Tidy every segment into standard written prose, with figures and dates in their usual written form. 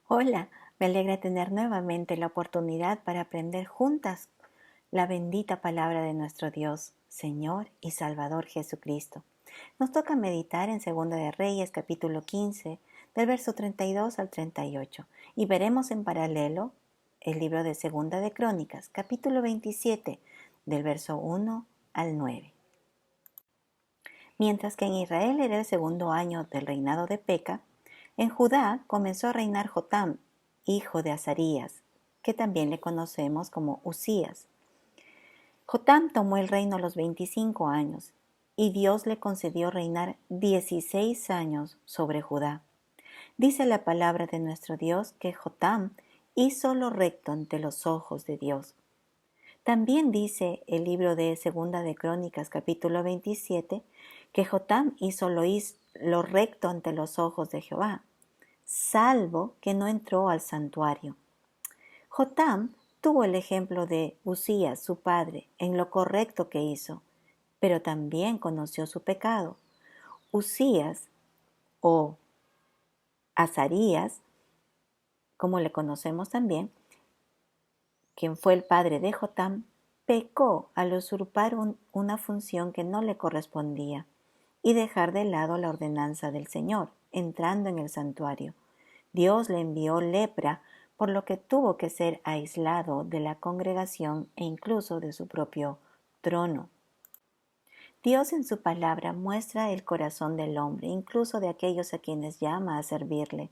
Hola, me alegra tener nuevamente la oportunidad para aprender juntas la bendita palabra de nuestro Dios, Señor y Salvador Jesucristo. Nos toca meditar en Segunda de Reyes, capítulo 15, del verso 32 al 38, y veremos en paralelo el libro de Segunda de Crónicas, capítulo 27, del verso 1 al 9. Mientras que en Israel era el segundo año del reinado de Peca, en Judá comenzó a reinar Jotam, hijo de Azarías, que también le conocemos como Usías. Jotam tomó el reino a los 25 años, y Dios le concedió reinar 16 años sobre Judá. Dice la palabra de nuestro Dios que Jotam hizo lo recto ante los ojos de Dios. También dice el libro de Segunda de Crónicas, capítulo 27, que Jotam hizo lo recto ante los ojos de Jehová, salvo que no entró al santuario. Jotam tuvo el ejemplo de Usías, su padre, en lo correcto que hizo, pero también conoció su pecado. Usías, o Azarías, como le conocemos también, quien fue el padre de Jotam, pecó al usurpar una función que no le correspondía y dejar de lado la ordenanza del Señor, entrando en el santuario. Dios le envió lepra, por lo que tuvo que ser aislado de la congregación e incluso de su propio trono. Dios en su palabra muestra el corazón del hombre, incluso de aquellos a quienes llama a servirle.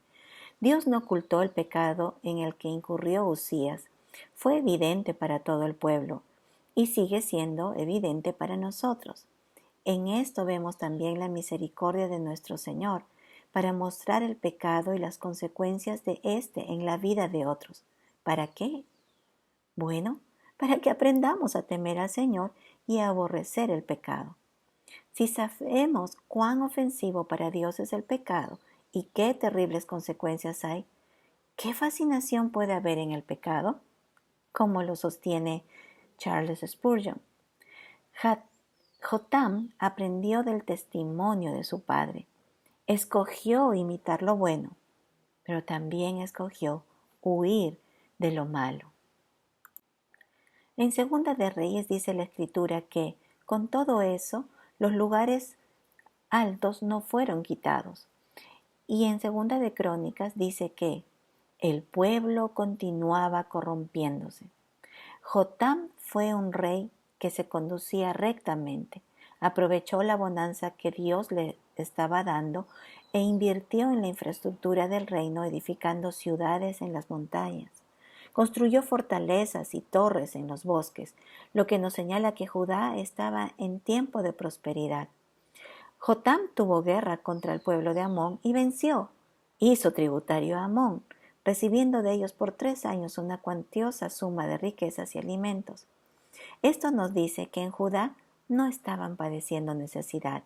Dios no ocultó el pecado en el que incurrió Usías. Fue evidente para todo el pueblo y sigue siendo evidente para nosotros. En esto vemos también la misericordia de nuestro Señor, para mostrar el pecado y las consecuencias de éste en la vida de otros. ¿Para qué? Bueno, para que aprendamos a temer al Señor y a aborrecer el pecado. Si sabemos cuán ofensivo para Dios es el pecado y qué terribles consecuencias hay, ¿qué fascinación puede haber en el pecado? Como lo sostiene Charles Spurgeon. Jotam aprendió del testimonio de su padre. Escogió imitar lo bueno, pero también escogió huir de lo malo. En Segunda de Reyes dice la Escritura que, con todo eso, los lugares altos no fueron quitados. Y en Segunda de Crónicas dice que el pueblo continuaba corrompiéndose. Jotam fue un rey que se conducía rectamente, aprovechó la bonanza que Dios le estaba dando e invirtió en la infraestructura del reino, edificando ciudades en las montañas. Construyó fortalezas y torres en los bosques, lo que nos señala que Judá estaba en tiempo de prosperidad. Jotam tuvo guerra contra el pueblo de Amón y venció. Hizo tributario a Amón, recibiendo de ellos por 3 años una cuantiosa suma de riquezas y alimentos. Esto nos dice que en Judá no estaban padeciendo necesidad.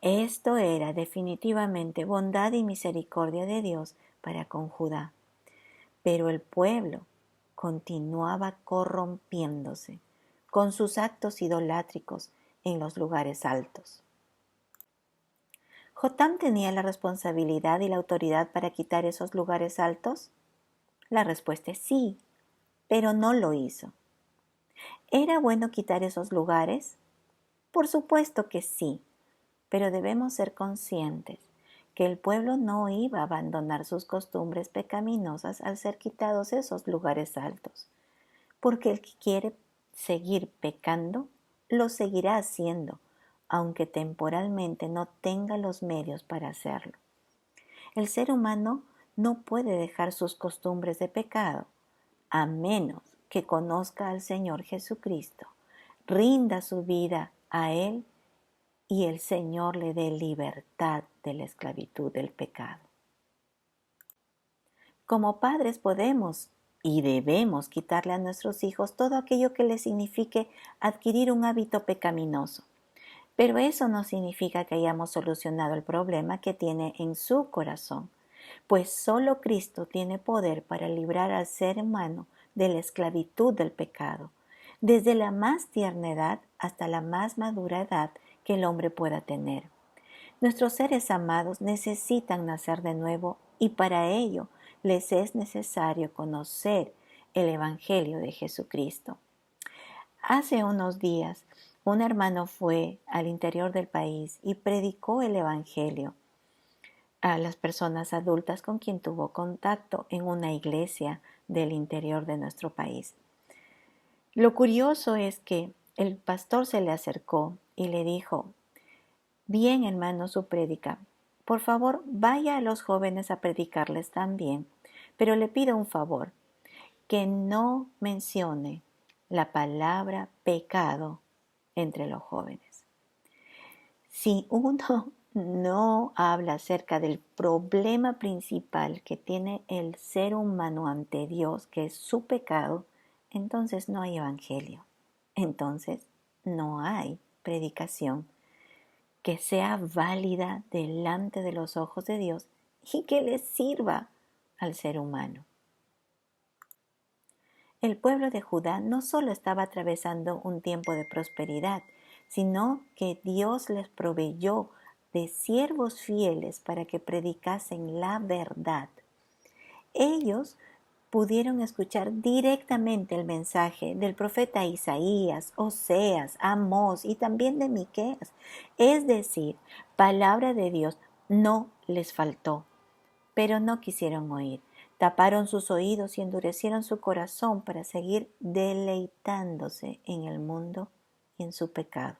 Esto era definitivamente bondad y misericordia de Dios para con Judá. Pero el pueblo continuaba corrompiéndose con sus actos idolátricos en los lugares altos. ¿Jotam tenía la responsabilidad y la autoridad para quitar esos lugares altos? La respuesta es sí, pero no lo hizo. ¿Era bueno quitar esos lugares? Por supuesto que sí, pero debemos ser conscientes que el pueblo no iba a abandonar sus costumbres pecaminosas al ser quitados esos lugares altos, porque el que quiere seguir pecando, lo seguirá haciendo, aunque temporalmente no tenga los medios para hacerlo. El ser humano no puede dejar sus costumbres de pecado, a menos que conozca al Señor Jesucristo, rinda su vida a Él y el Señor le dé libertad de la esclavitud del pecado. Como padres podemos y debemos quitarle a nuestros hijos todo aquello que les signifique adquirir un hábito pecaminoso. Pero eso no significa que hayamos solucionado el problema que tiene en su corazón, pues solo Cristo tiene poder para librar al ser humano de la esclavitud del pecado, desde la más tierna edad hasta la más madura edad que el hombre pueda tener. Nuestros seres amados necesitan nacer de nuevo y para ello les es necesario conocer el Evangelio de Jesucristo. Hace unos días, un hermano fue al interior del país y predicó el Evangelio a las personas adultas con quien tuvo contacto en una iglesia del interior de nuestro país. Lo curioso es que el pastor se le acercó y le dijo: bien, hermano, su prédica. Por favor, vaya a los jóvenes a predicarles también, pero le pido un favor, que no mencione la palabra pecado entre los jóvenes. Si uno no habla acerca del problema principal que tiene el ser humano ante Dios, que es su pecado, entonces no hay evangelio. Entonces no hay predicación que sea válida delante de los ojos de Dios y que le sirva al ser humano. El pueblo de Judá no solo estaba atravesando un tiempo de prosperidad, sino que Dios les proveyó de siervos fieles para que predicasen la verdad. Ellos pudieron escuchar directamente el mensaje del profeta Isaías, Oseas, Amós y también de Miqueas. Es decir, palabra de Dios no les faltó, pero no quisieron oír. Taparon sus oídos y endurecieron su corazón para seguir deleitándose en el mundo y en su pecado.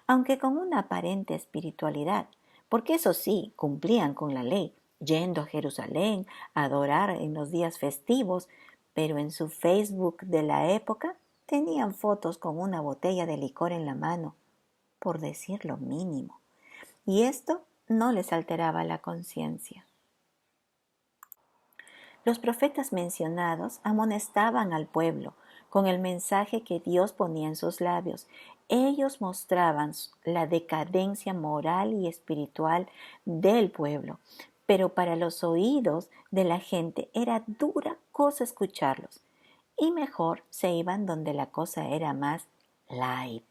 Aunque con una aparente espiritualidad, porque eso sí, cumplían con la ley, yendo a Jerusalén a adorar en los días festivos, pero en su Facebook de la época tenían fotos con una botella de licor en la mano, por decir lo mínimo. Y esto no les alteraba la conciencia. Los profetas mencionados amonestaban al pueblo con el mensaje que Dios ponía en sus labios. Ellos mostraban la decadencia moral y espiritual del pueblo, pero para los oídos de la gente era dura cosa escucharlos, y mejor se iban donde la cosa era más light.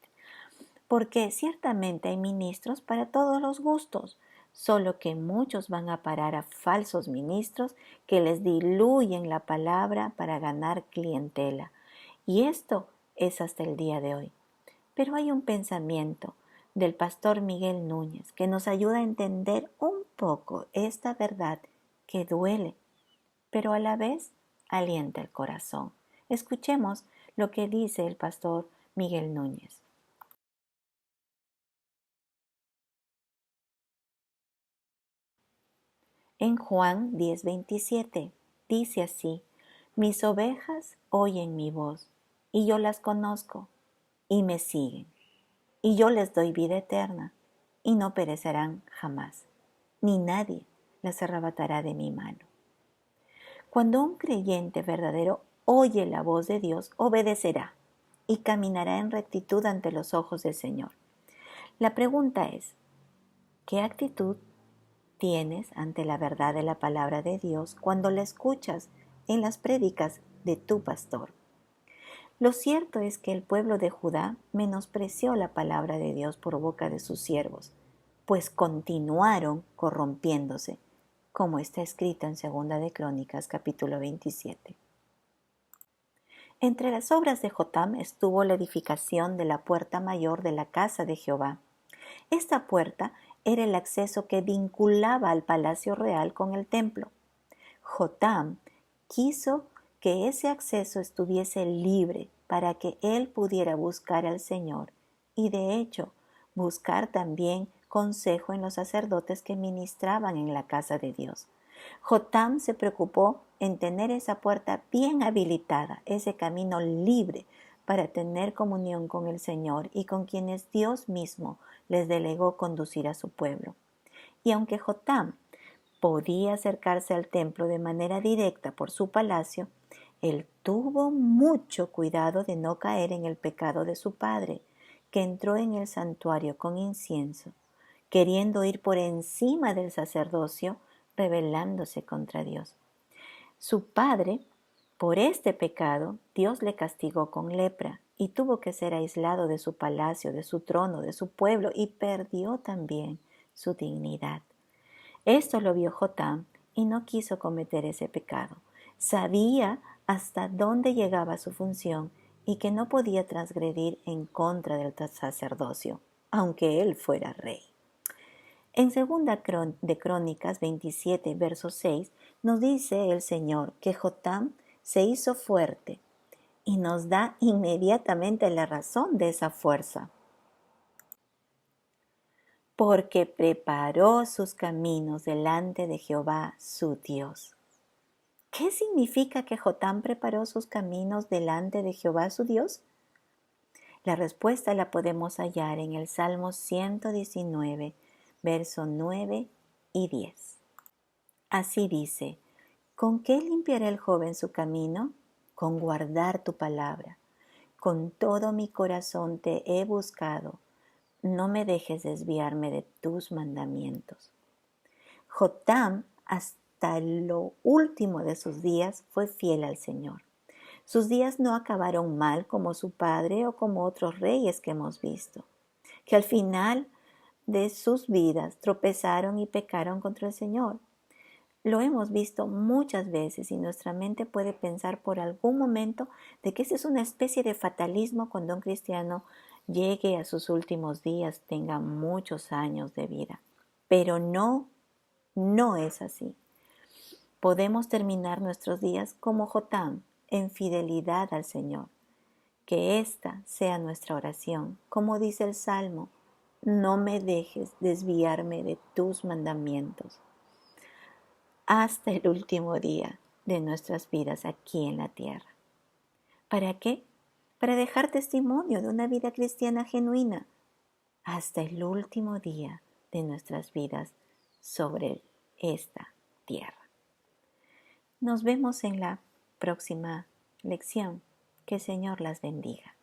Porque ciertamente hay ministros para todos los gustos, solo que muchos van a parar a falsos ministros que les diluyen la palabra para ganar clientela. Y esto es hasta el día de hoy. Pero hay un pensamiento del pastor Miguel Núñez que nos ayuda a entender un poco esta verdad que duele, pero a la vez alienta el corazón. Escuchemos lo que dice el pastor Miguel Núñez. En Juan 10:27 dice así: mis ovejas oyen mi voz, y yo las conozco, y me siguen, y yo les doy vida eterna, y no perecerán jamás, ni nadie las arrebatará de mi mano. Cuando un creyente verdadero oye la voz de Dios, obedecerá y caminará en rectitud ante los ojos del Señor. La pregunta es: ¿qué actitud tienes ante la verdad de la palabra de Dios cuando la escuchas en las prédicas de tu pastor? Lo cierto es que el pueblo de Judá menospreció la palabra de Dios por boca de sus siervos, pues continuaron corrompiéndose, como está escrito en 2 de Crónicas capítulo 27. Entre las obras de Jotam estuvo la edificación de la puerta mayor de la casa de Jehová. Esta puerta era el acceso que vinculaba al palacio real con el templo. Jotam quiso que ese acceso estuviese libre para que él pudiera buscar al Señor y, de hecho, buscar también consejo en los sacerdotes que ministraban en la casa de Dios. Jotam se preocupó en tener esa puerta bien habilitada, ese camino libre para tener comunión con el Señor y con quienes Dios mismo les delegó conducir a su pueblo. Y aunque Jotam podía acercarse al templo de manera directa por su palacio, él tuvo mucho cuidado de no caer en el pecado de su padre, que entró en el santuario con incienso, queriendo ir por encima del sacerdocio, rebelándose contra Dios. Su padre, por este pecado, Dios le castigó con lepra y tuvo que ser aislado de su palacio, de su trono, de su pueblo, y perdió también su dignidad. Esto lo vio Jotam y no quiso cometer ese pecado. Sabía hasta dónde llegaba su función y que no podía transgredir en contra del sacerdocio, aunque él fuera rey. En segunda de Crónicas 27, verso 6, nos dice el Señor que Jotam se hizo fuerte y nos da inmediatamente la razón de esa fuerza. Porque preparó sus caminos delante de Jehová su Dios. ¿Qué significa que Jotam preparó sus caminos delante de Jehová su Dios? La respuesta la podemos hallar en el Salmo 119, versos 9 y 10. Así dice: ¿con qué limpiará el joven su camino? Con guardar tu palabra. Con todo mi corazón te he buscado. No me dejes desviarme de tus mandamientos. Jotam, hasta lo último de sus días, fue fiel al Señor. Sus días no acabaron mal como su padre o como otros reyes que hemos visto, que al final de sus vidas tropezaron y pecaron contra el Señor. Lo hemos visto muchas veces y nuestra mente puede pensar por algún momento de que esa es una especie de fatalismo cuando un cristiano llegue a sus últimos días, tenga muchos años de vida. Pero no es así. Podemos terminar nuestros días como Jotam, en fidelidad al Señor. Que esta sea nuestra oración. Como dice el Salmo: no me dejes desviarme de tus mandamientos. Hasta el último día de nuestras vidas aquí en la tierra. ¿Para qué? Para dejar testimonio de una vida cristiana genuina. Hasta el último día de nuestras vidas sobre esta tierra. Nos vemos en la próxima lección. Que el Señor las bendiga.